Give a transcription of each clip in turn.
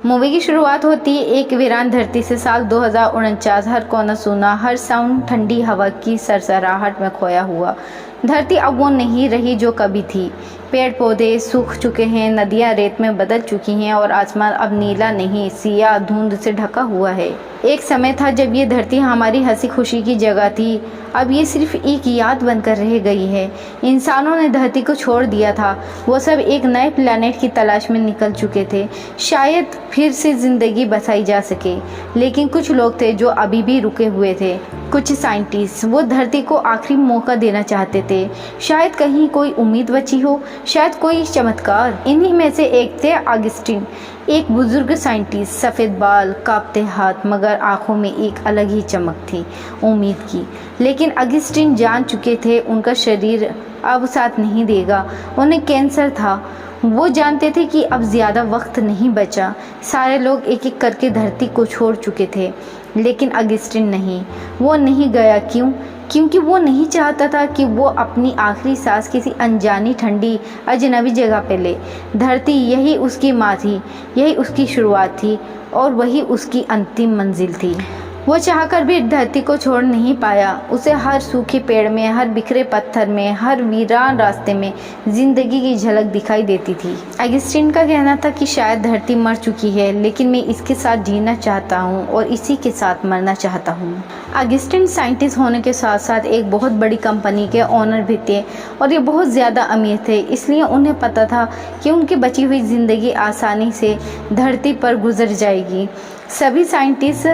Movie की शुरुआत होती है एक वीरान धरती से। साल 2049, हर कोना सूना, हर साउंड ठंडी हवा की सरसराहट में खोया हुआ। धरती अब वो नहीं रही जो कभी थी। पेड़ पौधे सूख चुके हैं, नदियां रेत में बदल चुकी हैं और आसमान अब नीला नहीं सियाह धुंध से ढका हुआ है। एक समय था जब ये धरती हमारी हंसी खुशी की जगह थी, अब ये सिर्फ एक याद बनकर रह गई है। इंसानों ने धरती को छोड़ दिया था, वो सब एक नए प्लैनेट की तलाश में निकल चुके थे। शायद फिर से ज़िंदगी बसाई जा सके, लेकिन कुछ लोग थे जो अभी भी रुके हुए थे। कुछ साइंटिस्ट वो धरती को आखिरी मौका देना चाहते थे। शायद कहीं कोई उम्मीद बची हो, शायद कोई चमत्कार। इन्हीं में से एक थे ऑगस्टीन, एक बुजुर्ग साइंटिस्ट, सफ़ेद बाल, कांपते हाथ, मगर आंखों में एक अलग ही चमक थी, उम्मीद की। लेकिन ऑगस्टीन जान चुके थे उनका शरीर अब साथ नहीं देगा। उन्हें कैंसर था। वो जानते थे कि अब ज़्यादा वक्त नहीं बचा। सारे लोग एक एक करके धरती को छोड़ चुके थे, लेकिन ऑगस्टीन नहीं। वो नहीं गया। क्यों? क्योंकि वो नहीं चाहता था कि वो अपनी आखिरी सांस किसी अनजानी ठंडी अजनबी जगह पे ले। धरती यही उसकी माँ थी, यही उसकी शुरुआत थी और वही उसकी अंतिम मंजिल थी। वो चाहकर भी धरती को छोड़ नहीं पाया। उसे हर सूखे पेड़ में, हर बिखरे पत्थर में, हर वीरान रास्ते में जिंदगी की झलक दिखाई देती थी। ऑगस्टीन का कहना था कि शायद धरती मर चुकी है, लेकिन मैं इसके साथ जीना चाहता हूँ और इसी के साथ मरना चाहता हूँ। ऑगस्टीन साइंटिस्ट होने के साथ साथ एक बहुत बड़ी कंपनी के ओनर भी थे और ये बहुत ज़्यादा अमीर थे। इसलिए उन्हें पता था कि उनकी बची हुई ज़िंदगी आसानी से धरती पर गुजर जाएगी। सभी साइंटिस्ट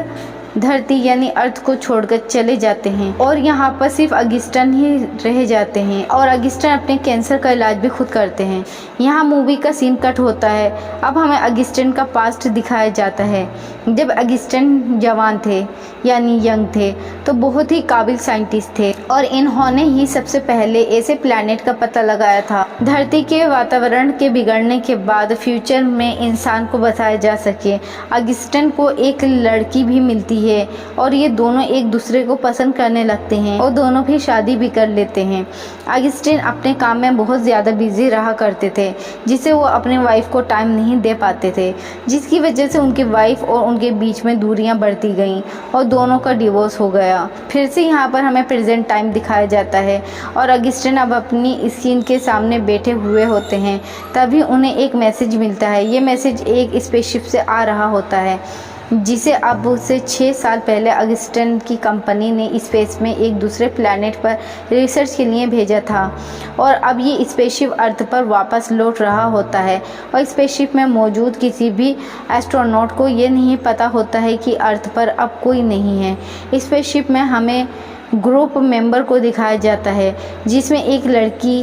धरती यानी अर्थ को छोड़कर चले जाते हैं और यहाँ पर सिर्फ ऑगस्टीन ही रह जाते हैं और ऑगस्टीन अपने कैंसर का इलाज भी खुद करते हैं। यहाँ मूवी का सीन कट होता है। अब हमें ऑगस्टीन का पास्ट दिखाया जाता है। जब ऑगस्टीन जवान थे यानी यंग थे तो बहुत ही काबिल साइंटिस्ट थे और इन्होंने ही सबसे पहले ऐसे प्लैनेट का पता लगाया था धरती के वातावरण के बिगड़ने के बाद फ्यूचर में इंसान को बचाया जा सके। ऑगस्टीन को एक लड़की भी मिलती है और ये दोनों एक दूसरे को पसंद करने लगते हैं और दोनों भी शादी भी कर लेते हैं। ऑगस्टीन अपने काम में बहुत ज़्यादा बिजी रहा करते थे, जिससे वो अपने वाइफ को टाइम नहीं दे पाते थे, जिसकी वजह से उनकी वाइफ और उनके बीच में दूरियां बढ़ती गईं और दोनों का डिवोर्स हो गया। फिर से यहाँ पर हमें प्रेजेंट टाइम दिखाया जाता है और ऑगस्टीन अब अपनी स्क्रीन के सामने बैठे हुए होते हैं। तभी उन्हें एक मैसेज मिलता है। ये मैसेज एक स्पेसशिप से आ रहा होता है, जिसे अब से 6 साल पहले ऑगस्टीन की कंपनी ने स्पेस में एक दूसरे प्लैनेट पर रिसर्च के लिए भेजा था और अब ये स्पेसशिप अर्थ पर वापस लौट रहा होता है और स्पेसशिप में मौजूद किसी भी एस्ट्रोनॉट को ये नहीं पता होता है कि अर्थ पर अब कोई नहीं है। स्पेसशिप में हमें ग्रुप मेंबर को दिखाया जाता है, जिसमें एक लड़की,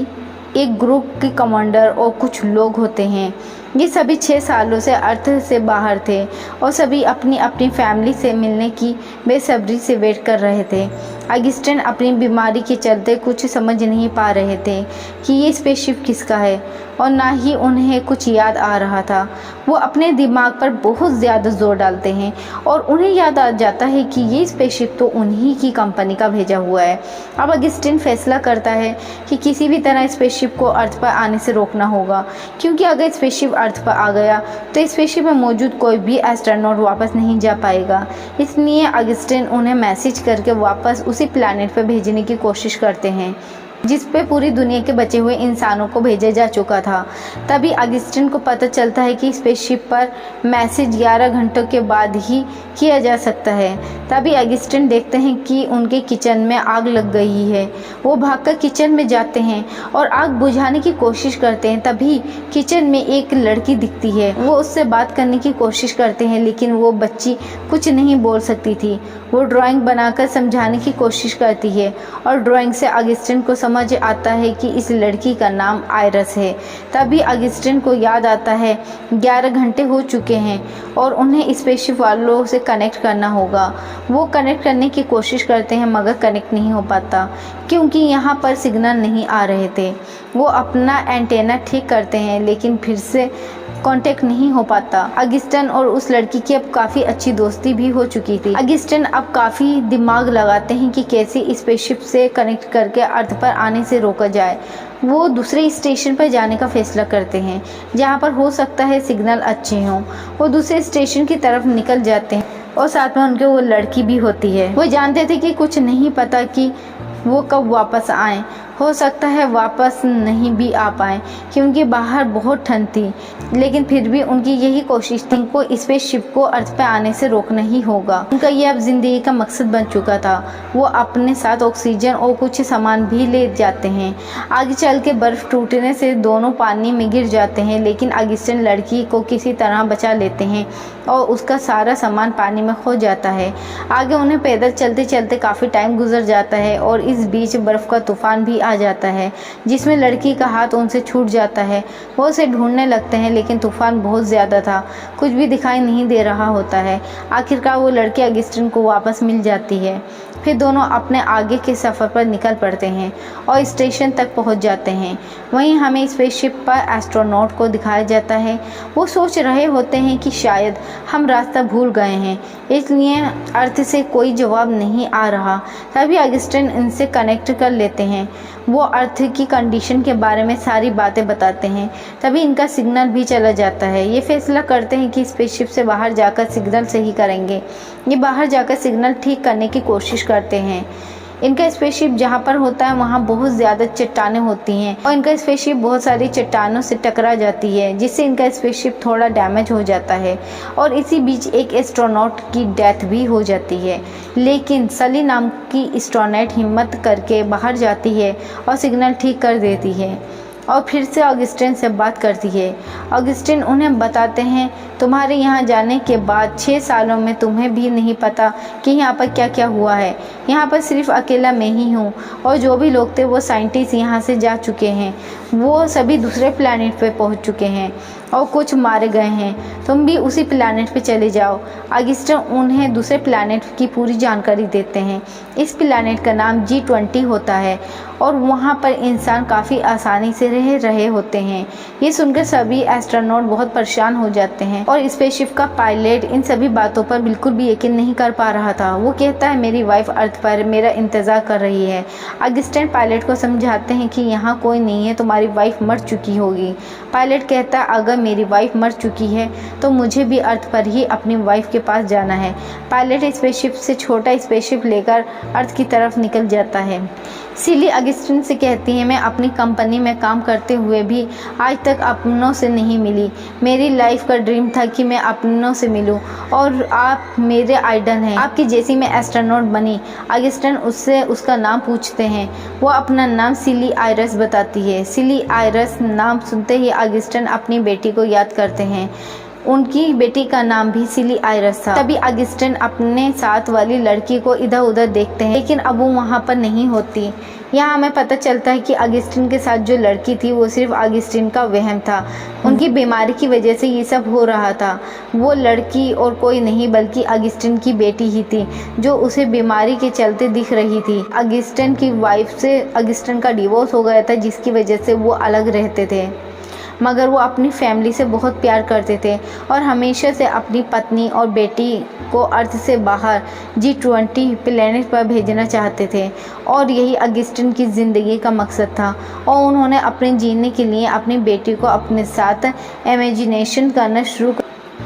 एक ग्रुप के कमांडर और कुछ लोग होते हैं। ये सभी 6 सालों से अर्थ से बाहर थे और सभी अपनी अपनी फैमिली से मिलने की बेसब्री से वेट कर रहे थे। ऑगस्टीन अपनी बीमारी के चलते कुछ समझ नहीं पा रहे थे कि ये स्पेसशिप किसका है और ना ही उन्हें कुछ याद आ रहा था। वो अपने दिमाग पर बहुत ज़्यादा जोर डालते हैं और उन्हें याद आ जाता है कि ये स्पेसशिप तो उन्हीं की कंपनी का भेजा हुआ है। अब ऑगस्टीन फैसला करता है कि किसी भी तरह स्पेसशिप को अर्थ पर आने से रोकना होगा, क्योंकि अगर स्पेसशिप अर्थ पर आ गया तो स्पेसशिप में मौजूद कोई भी एस्ट्रोनॉट वापस नहीं जा पाएगा। इसलिए ऑगस्टीन उन्हें मैसेज करके वापस उसी प्लैनेट पर भेजने की कोशिश करते हैं जिस पे पूरी दुनिया के बचे हुए इंसानों को भेजा जा चुका था। तभी ऑगस्टीन को पता चलता है कि स्पेसशिप पर मैसेज 11 घंटों के बाद ही किया जा सकता है। तभी ऑगस्टीन देखते हैं कि उनके किचन में आग लग गई है। वो भागकर किचन में जाते हैं और आग बुझाने की कोशिश करते हैं। तभी किचन में एक लड़की दिखती है। वो उससे बात करने की कोशिश करते हैं, लेकिन वो बच्ची कुछ नहीं बोल सकती थी। वो ड्राइंग बनाकर समझाने की कोशिश करती है और ड्राइंग से ऑगस्टीन को समझ आता है कि इस लड़की का नाम आयरस है। तभी ऑगस्टीन को याद आता है 11 घंटे हो चुके हैं और उन्हें स्पेसशिप वालों से कनेक्ट करना होगा। वो कनेक्ट करने की कोशिश करते हैं मगर कनेक्ट नहीं हो पाता, क्योंकि यहाँ पर सिग्नल नहीं आ रहे थे। वो अपना एंटेना ठीक करते हैं, लेकिन फिर से कांटेक्ट नहीं हो पाता। अगस्टिन और उस लड़की की अब काफ़ी अच्छी दोस्ती भी हो चुकी थी। अगस्टिन अब काफ़ी दिमाग लगाते हैं कि कैसे स्पेसशिप से कनेक्ट करके अर्थ पर आने से रोका जाए। वो दूसरे स्टेशन पर जाने का फैसला करते हैं जहाँ पर हो सकता है सिग्नल अच्छे हों। वो दूसरे स्टेशन की तरफ निकल जाते हैं और साथ में उनके वो लड़की भी होती है। वो जानते थे कि कुछ नहीं पता कि वो कब वापस आएँ, हो सकता है वापस नहीं भी आ पाए क्योंकि बाहर बहुत ठंड थी, लेकिन फिर भी उनकी यही कोशिश थी को स्पेसशिप को अर्थ पे आने से रोकना ही होगा। उनका ये अब जिंदगी का मकसद बन चुका था। वो अपने साथ ऑक्सीजन और कुछ सामान भी ले जाते हैं। आगे चल के बर्फ टूटने से दोनों पानी में गिर जाते हैं, लेकिन अगस्टिन लड़की को किसी तरह बचा लेते हैं और उसका सारा सामान पानी में खो जाता है। आगे उन्हें पैदल चलते चलते काफ़ी टाइम गुजर जाता है और इस बीच बर्फ़ का तूफान भी आ जाता है जिसमें लड़की का हाथ उनसे छूट जाता है। वो उसे ढूंढने लगते हैं, लेकिन तूफान बहुत ज़्यादा था, कुछ भी दिखाई नहीं दे रहा होता है। आखिरकार वो लड़की अगस्टिन को वापस मिल जाती है। फिर दोनों अपने आगे के सफ़र पर निकल पड़ते हैं और स्टेशन तक पहुंच जाते हैं। वहीं हमें स्पेसशिप पर एस्ट्रोनॉट को दिखाया जाता है। वो सोच रहे होते हैं कि शायद हम रास्ता भूल गए हैं, इसलिए अर्थ से कोई जवाब नहीं आ रहा। तभी अगस्टिन इनसे कनेक्ट कर लेते हैं। वो अर्थ की कंडीशन के बारे में सारी बातें बताते हैं। तभी इनका सिग्नल भी चला जाता है। ये फैसला करते हैं कि स्पेसशिप से बाहर जाकर सिग्नल सही करेंगे। ये बाहर जाकर सिग्नल ठीक करने की कोशिश करते हैं। इनका स्पेसशिप जहाँ पर होता है वहाँ बहुत ज़्यादा चट्टानें होती हैं और इनका स्पेसशिप बहुत सारी चट्टानों से टकरा जाती है, जिससे इनका स्पेसशिप थोड़ा डैमेज हो जाता है और इसी बीच एक एस्ट्रोनॉट की डेथ भी हो जाती है। लेकिन सली नाम की एस्ट्रोनॉट हिम्मत करके बाहर जाती है और सिग्नल ठीक कर देती है और फिर से अगस्टिन से बात करती है। अगस्टिन उन्हें बताते हैं, तुम्हारे यहाँ जाने के बाद 6 सालों में तुम्हें भी नहीं पता कि यहाँ पर क्या क्या हुआ है। यहाँ पर सिर्फ अकेला मैं ही हूँ और जो भी लोग थे वो साइंटिस्ट यहाँ से जा चुके हैं। वो सभी दूसरे प्लैनेट पे पहुँच चुके हैं और कुछ मारे गए हैं। तुम भी उसी प्लैनेट पे चले जाओ। अगस्टिन उन्हें दूसरे प्लैनेट की पूरी जानकारी देते हैं। इस प्लैनेट का नाम G20 होता है और वहाँ पर इंसान काफ़ी आसानी से रह रहे होते हैं। ये सुनकर सभी एस्ट्रोनॉट बहुत परेशान हो जाते हैं और स्पेसशिप का पायलट इन सभी बातों पर बिल्कुल भी यकीन नहीं कर पा रहा था। वो कहता है, मेरी वाइफ अर्थ पर मेरा इंतज़ार कर रही है। अगस्टिन पायलट को समझाते हैं कि यहाँ कोई नहीं है, तुम्हारी वाइफ मर चुकी होगी। पायलट कहता है, अगर मेरी वाइफ मर चुकी है तो मुझे भी अर्थ पर ही अपनी वाइफ के पास जाना है। पायलट स्पेसशिप से छोटा स्पेसशिप लेकर अर्थ की तरफ निकल जाता है। सिली अगस्टिन से कहती है, मैं अपनी कंपनी में काम करते हुए भी आज तक अपनों से नहीं मिली। मेरी लाइफ का ड्रीम था कि मैं अपनों से मिलूं और आप मेरे आइडल हैं। आपकी जैसी मैं एस्ट्रोनॉट बनी। अगस्टिन उससे उसका नाम पूछते हैं। वो अपना नाम सिली आयरस बताती है। सिली आयरस नाम सुनते ही अगस्टिन अपनी बेटी को याद करते हैं। उनकी बेटी का नाम भी सिली आयरस था। तभी अगस्टिन अपने साथ वाली लड़की को इधर उधर देखते हैं, लेकिन अब वो वहाँ पर नहीं होती। यहाँ हमें पता चलता है कि अगस्टिन के साथ जो लड़की थी वो सिर्फ अगस्टिन का वहम था। उनकी बीमारी की वजह से ये सब हो रहा था। वो लड़की और कोई नहीं बल्कि अगस्टिन की बेटी ही थी, जो उसे बीमारी के चलते दिख रही थी। अगस्टिन की वाइफ से अगस्टिन का डिवोर्स हो गया था, जिसकी वजह से वो अलग रहते थे, मगर वो अपनी फैमिली से बहुत प्यार करते थे और हमेशा से अपनी पत्नी और बेटी को अर्थ से बाहर G20 प्लेनेट पर भेजना चाहते थे और यही अगस्टिन की ज़िंदगी का मकसद था। और उन्होंने अपने जीने के लिए अपनी बेटी को अपने साथ इमेजिनेशन करना शुरू।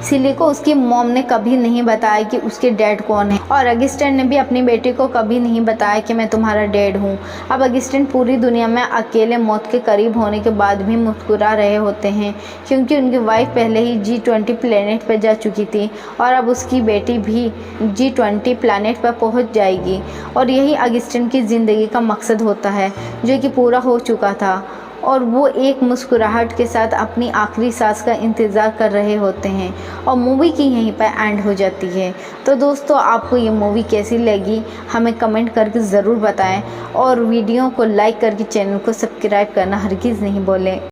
सिली को उसकी मॉम ने कभी नहीं बताया कि उसके डैड कौन है और अगस्टिन ने भी अपनी बेटी को कभी नहीं बताया कि मैं तुम्हारा डैड हूँ। अब अगस्टिन पूरी दुनिया में अकेले मौत के करीब होने के बाद भी मुस्कुरा रहे होते हैं, क्योंकि उनकी वाइफ पहले ही G20 प्लेनेट पर जा चुकी थी और अब उसकी बेटी भी G20 प्लेनेट पर पहुँच जाएगी। और यही अगस्टिन की ज़िंदगी का मकसद होता है, जो कि पूरा हो चुका था और वो एक मुस्कुराहट के साथ अपनी आखिरी सांस का इंतज़ार कर रहे होते हैं और मूवी की यहीं पर एंड हो जाती है। तो दोस्तों, आपको ये मूवी कैसी लगी हमें कमेंट करके ज़रूर बताएं और वीडियो को लाइक करके चैनल को सब्सक्राइब करना हरगिज़ नहीं भूलें।